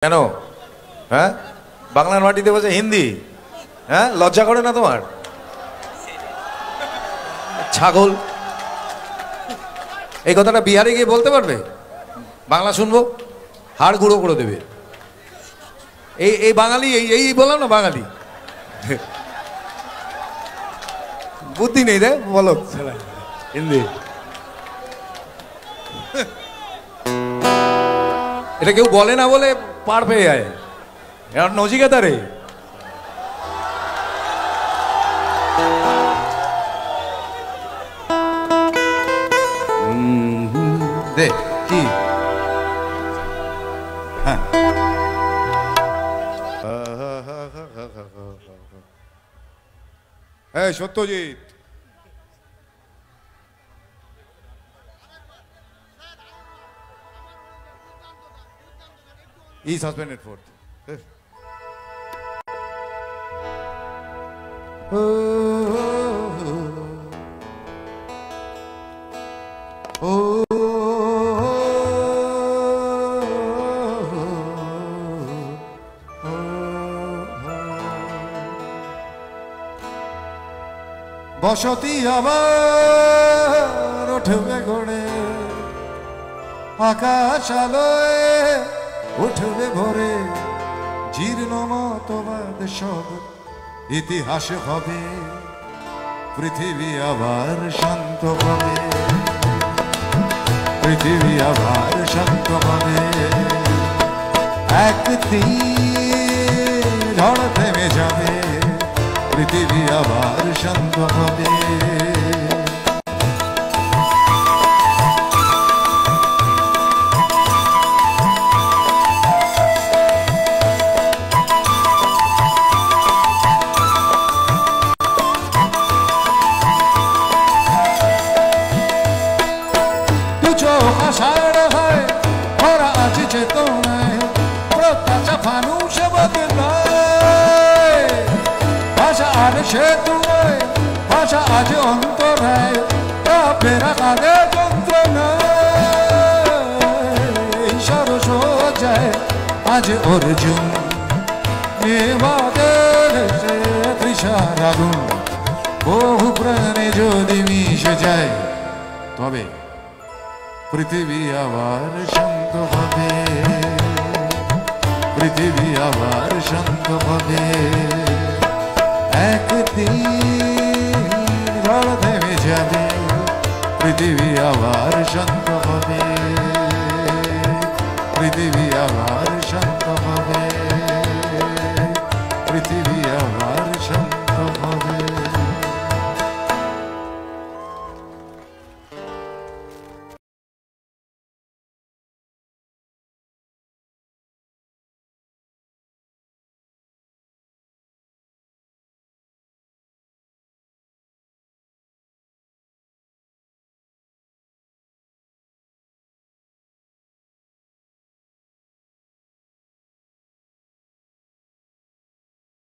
কেন? হ্যাঁ, বাংলার মাটিতে বসে হিন্দি, হ্যাঁ, লজ্জা করে না তোমার? ছাগল, এই কথাটা বিহারে গিয়ে বলতে পারবে? বাংলা শুনবো, হাড় গুঁড়ো করে দেবে। এই এই বাঙালি, এই এই বললাম না বাঙালি, বুদ্ধি নেই রে, বলো হিন্দি। এটা কেউ বলে না বলে পার পেয়ে যায়, এর নজিকেতা রে। দে কি হ্যাঁ, সত্যজিৎ, he suspended for বসতি আবার উঠবে গড়ে, আকাশ আলোয় উঠবে ভরে, জীর্ণ মতবাদ সব ইতিহাস হবে, পৃথিবী আবার শান্ত হবে, পৃথিবী আবার শান্ত হবে। একদিন ঝড় থেমে যাবে, পৃথিবী আবার শান্ত হবে। আষাঢ় হয় ভরা আছে চেতনায়, প্রত্যাশা ফানুষ বদলায়, ভাষা আর সেতু ভাষা আজ অন্তরায়, ফেরা কাঁদে যন্ত্রণায়, সরস যায় আজ অর্জুন, মেবাদের তৃষার আগুন, বহু প্রাণে যদি মিশে যায়, তবে পৃথিবী আবার শান্ত হবে, পৃথিবী আবার শান্ত হবে। একদিন ঝড় থেমে যাবে, পৃথিবী আবার শান্ত হবে, পৃথিবী আবার শান্ত